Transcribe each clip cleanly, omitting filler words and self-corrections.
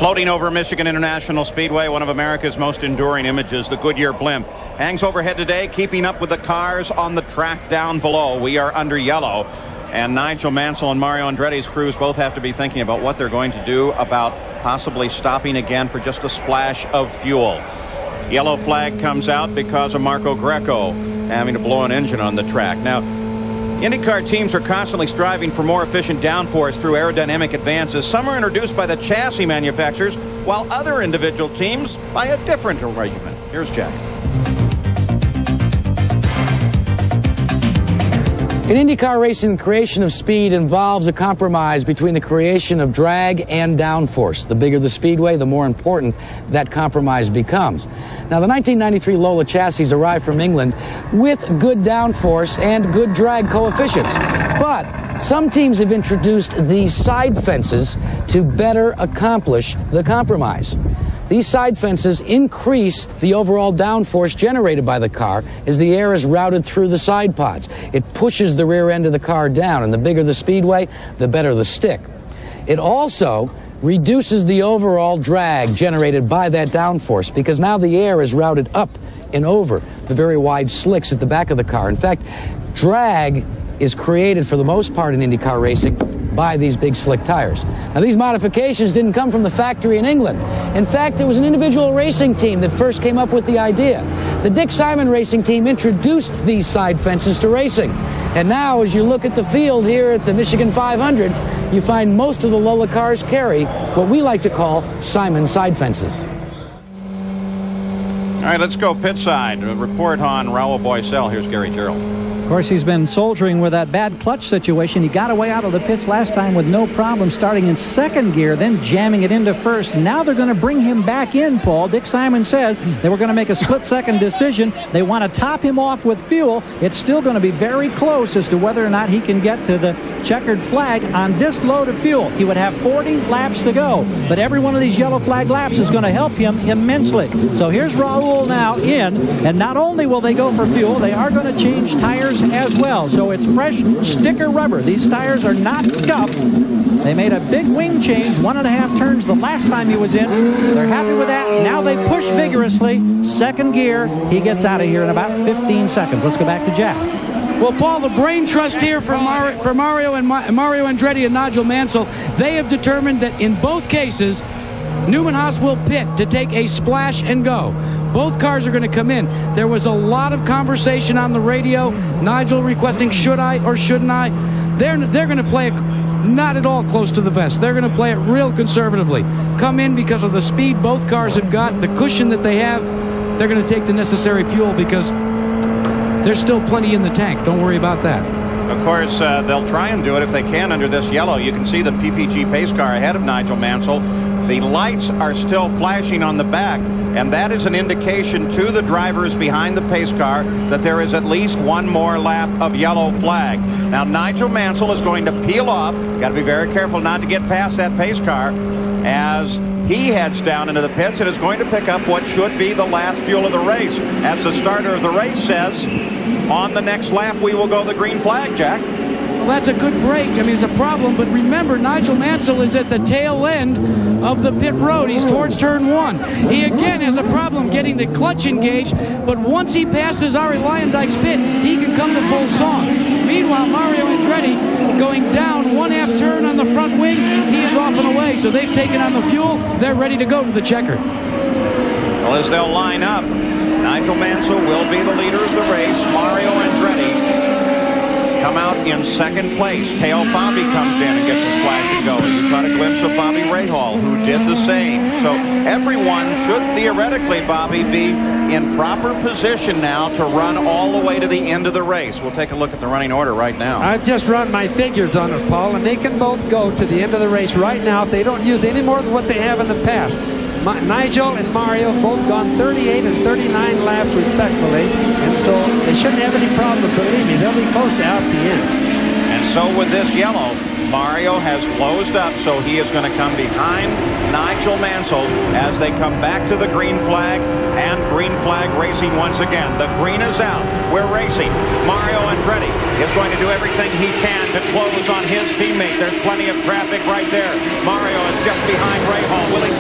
Floating over Michigan International Speedway, one of America's most enduring images, the Goodyear blimp hangs overhead today, keeping up with the cars on the track down below. We are under yellow, and Nigel Mansell and Mario Andretti's crews both have to be thinking about what they're going to do about possibly stopping again for just a splash of fuel. Yellow flag comes out because of Marco Greco having to blow an engine on the track. Now, IndyCar teams are constantly striving for more efficient downforce through aerodynamic advances. Some are introduced by the chassis manufacturers, while other individual teams by a different arrangement. Here's Jack. In IndyCar racing, the creation of speed involves a compromise between the creation of drag and downforce. The bigger the speedway, the more important that compromise becomes. Now, the 1993 Lola chassis arrived from England with good downforce and good drag coefficients. But some teams have introduced these side fences to better accomplish the compromise. These side fences increase the overall downforce generated by the car as the air is routed through the side pods. It pushes the rear end of the car down, and the bigger the speedway, the better the stick. It also reduces the overall drag generated by that downforce because now the air is routed up and over the very wide slicks at the back of the car. In fact, drag is created for the most part in IndyCar racing by these big slick tires. Now, these modifications didn't come from the factory in England. In fact, it was an individual racing team that first came up with the idea. The Dick Simon racing team introduced these side fences to racing. And now, as you look at the field here at the Michigan 500, you find most of the Lola cars carry what we like to call Simon side fences. All right, let's go pit side. A report on Raul Boesel. Here's Gary Gerald. Of course, he's been soldiering with that bad clutch situation. He got away out of the pits last time with no problem, starting in second gear, then jamming it into first. Now they're going to bring him back in, Paul. Dick Simon says they were going to make a split-second decision. They want to top him off with fuel. It's still going to be very close as to whether or not he can get to the checkered flag on this load of fuel. He would have 40 laps to go, but every one of these yellow flag laps is going to help him immensely. So here's Raul now in, and not only will they go for fuel, they are going to change tires as well. So it's fresh sticker rubber. These tires are not scuffed. They made a big wing change, 1.5 turns the last time he was in. They're happy with that. Now they push vigorously. Second gear. He gets out of here in about 15 seconds. Let's go back to Jack. Well, Paul, the brain trust here for Mario Andretti and Nigel Mansell, they have determined that in both cases, Newman Haas will pit to take a splash and go. Both cars are going to come in. There was a lot of conversation on the radio. Nigel requesting, should I or shouldn't I? They're going to play it not at all close to the vest. They're going to play it real conservatively. Come in because of the speed both cars have got, the cushion that they have. They're going to take the necessary fuel because there's still plenty in the tank. Don't worry about that. Of course, they'll try and do it if they can under this yellow. You can see the PPG pace car ahead of Nigel Mansell. The lights are still flashing on the back, and that is an indication to the drivers behind the pace car that there is at least one more lap of yellow flag. Now, Nigel Mansell is going to peel off. Got to be very careful not to get past that pace car as he heads down into the pits and is going to pick up what should be the last fuel of the race. As the starter of the race says, on the next lap we will go the green flag, Jack. Well, that's a good break. I mean, it's a problem, but remember, Nigel Mansell is at the tail end of the pit road. He's towards turn 1. He again has a problem getting the clutch engaged, but once he passes Ari Leyendijk's pit, he can come to full song. Meanwhile, Mario Andretti going down 1/2 turn on the front wing. He is off and away, so they've taken on the fuel. They're ready to go to the checker. Well, as they'll line up, Nigel Mansell will be the leader of the race. Mario Andretti come out in second place. Teo Fabi comes in and gets a flash and go. You caught a glimpse of Bobby Rahal, who did the same. So everyone should theoretically, Bobby, be in proper position now to run all the way to the end of the race. We'll take a look at the running order right now. I've just run my figures on it, Paul, and they can both go to the end of the race right now if they don't use any more than what they have in the past. Nigel and Mario both gone 38 and 39 laps respectively, and so they shouldn't have any problem. Believe me, they'll be close to out the end. And so with this yellow, Mario has closed up, so he is going to come behind Nigel Mansell as they come back to the green flag, and green flag racing once again. The green is out. We're racing. Mario Andretti is going to do everything he can to close on his teammate. There's plenty of traffic right there. Mario is just behind Rahal. Will he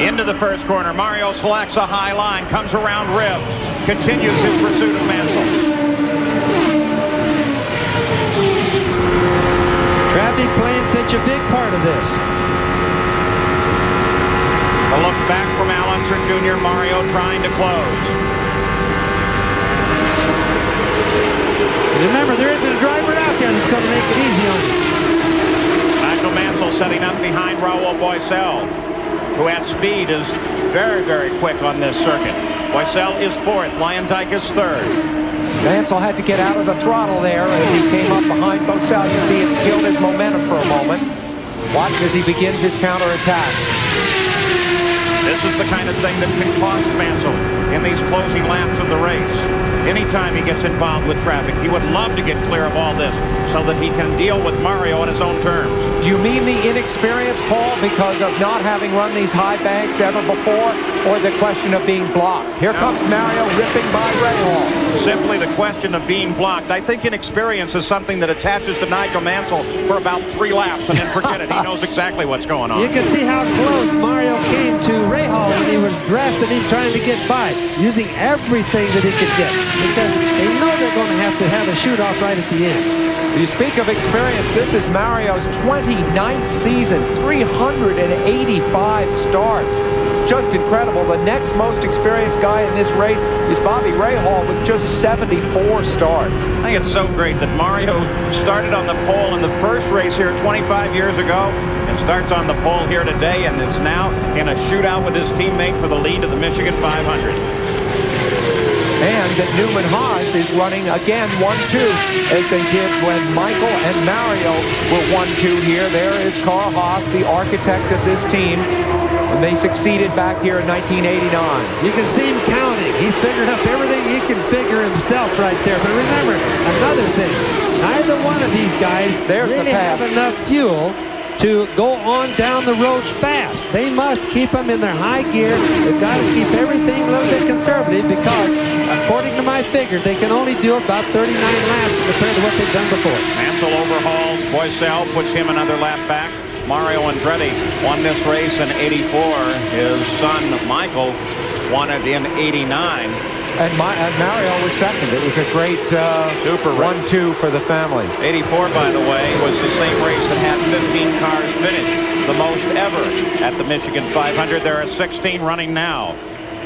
Into the first corner. Mario selects a high line, comes around ribs, continues his pursuit of Mansell. Traffic playing such a big part of this. A look back from Alonso Jr. Mario trying to close. Remember, there isn't a driver out there that's going to make it easy on you. Nigel Mansell setting up behind Raul Boesel, who at speed is very, very quick on this circuit. Boesel is fourth. Leyendijk is third. Mansell had to get out of the throttle there as he came up behind Boesel. You see it's killed his momentum for a moment. Watch as he begins his counterattack. This is the kind of thing that can cost Mansell in these closing laps of the race. Anytime he gets involved with traffic, he would love to get clear of all this so that he can deal with Mario on his own terms. Do you mean the inexperience, Paul, because of not having run these high banks ever before, or the question of being blocked? Here comes Mario ripping by Rahal. Simply the question of being blocked. I think inexperience is something that attaches to Nigel Mansell for about 3 laps and then forget it. He knows exactly what's going on. You can see how close Mario came to Rahal when he was drafting him trying to get by, using everything that he could get, because they know they're going to have a shoot-off right at the end. You speak of experience. This is Mario's 29th season, 385 starts. Just incredible. The next most experienced guy in this race is Bobby Rahal with just 74 starts. I think it's so great that Mario started on the pole in the first race here 25 years ago and starts on the pole here today and is now in a shootout with his teammate for the lead of the Michigan 500. And that Newman Haas is running again 1-2 as they did when Michael and Mario were 1-2 here. There is Carl Haas, the architect of this team. And they succeeded back here in 1989. You can see him counting. He's figured up everything he can figure himself right there. But remember, another thing, neither one of these guys really have enough fuel to go on down the road fast. They must keep them in their high gear. They've got to keep everything a little bit conservative because, according to my figure, they can only do about 39 laps compared to what they've done before. Mansell overhauls Boesel, puts him another lap back. Mario Andretti won this race in '84. His son, Michael, won it in '89. And Mario was second. It was a great super 1-2 for the family. '84, by the way, was the same race that had 15 cars finish, the most ever at the Michigan 500. There are 16 running now.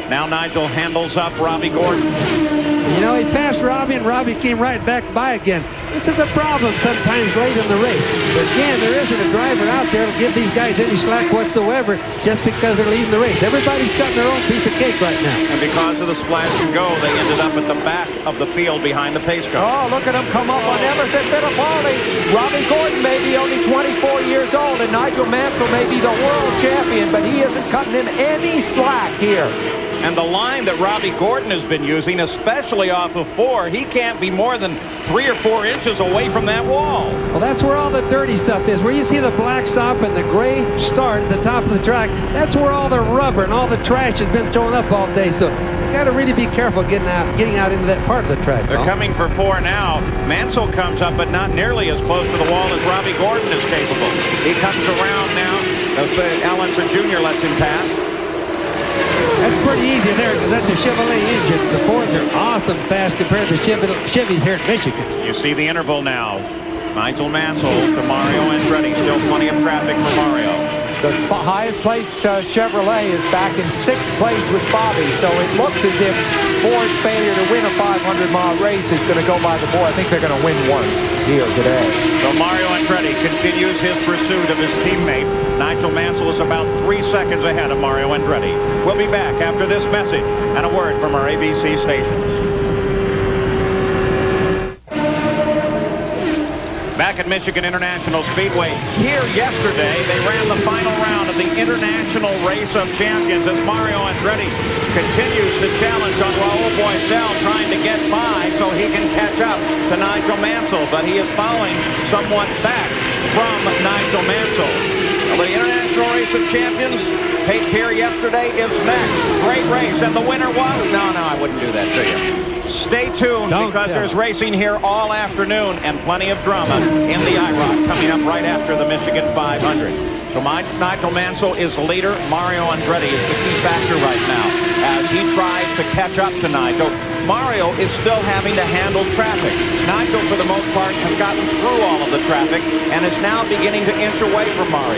Now Nigel handles up Robbie Gordon. You know, he passed Robbie, and Robbie came right back by again. This is a problem sometimes late in the race. But again, there isn't a driver out there to give these guys any slack whatsoever just because they're leading the race. Everybody's cutting their own piece of cake right now. And because of the splash and go, they ended up at the back of the field behind the pace car. Oh, look at him come up on Emerson Fittipaldi. Robbie Gordon may be only 24 years old, and Nigel Mansell may be the world champion, but he isn't cutting him any slack here. And the line that Robbie Gordon has been using, especially off of 4, he can't be more than 3 or 4 inches away from that wall. Well, that's where all the dirty stuff is. Where you see the black stop and the gray start at the top of the track, that's where all the rubber and all the trash has been thrown up all day. So you got to really be careful getting out into that part of the track. They're coming for 4 now. Mansell comes up, but not nearly as close to the wall as Robbie Gordon is capable. He comes around now. Alonso Jr. lets him pass. That's pretty easy there because that's a Chevrolet engine. The Fords are awesome fast compared to Chevys here in Michigan. You see the interval now. Nigel Mansell to Mario Andretti. Still plenty of traffic for Mario. The highest place Chevrolet is back in 6th place with Bobby, so it looks as if Ford's failure to win a 500-mile race is going to go by the board. I think they're going to win one here today. So Mario Andretti continues his pursuit of his teammate. Nigel Mansell is about 3 seconds ahead of Mario Andretti. We'll be back after this message and a word from our ABC stations. Back at Michigan International Speedway. Here yesterday, they ran the final round of the International Race of Champions as Mario Andretti continues to challenge on Raul Boesel, trying to get by so he can catch up to Nigel Mansell. But he is falling somewhat back from Nigel Mansell. Well, the International Race of Champions taped here yesterday is next. Great race. And the winner was? No, I wouldn't do that to you. Stay tuned because there's racing here all afternoon and plenty of drama in the IROC coming up right after the Michigan 500. So Nigel Mansell is the leader. Mario Andretti is the key factor right now as he tries to catch up to Nigel. Mario is still having to handle traffic. Nigel, for the most part, has gotten through all of the traffic and is now beginning to inch away from Mario.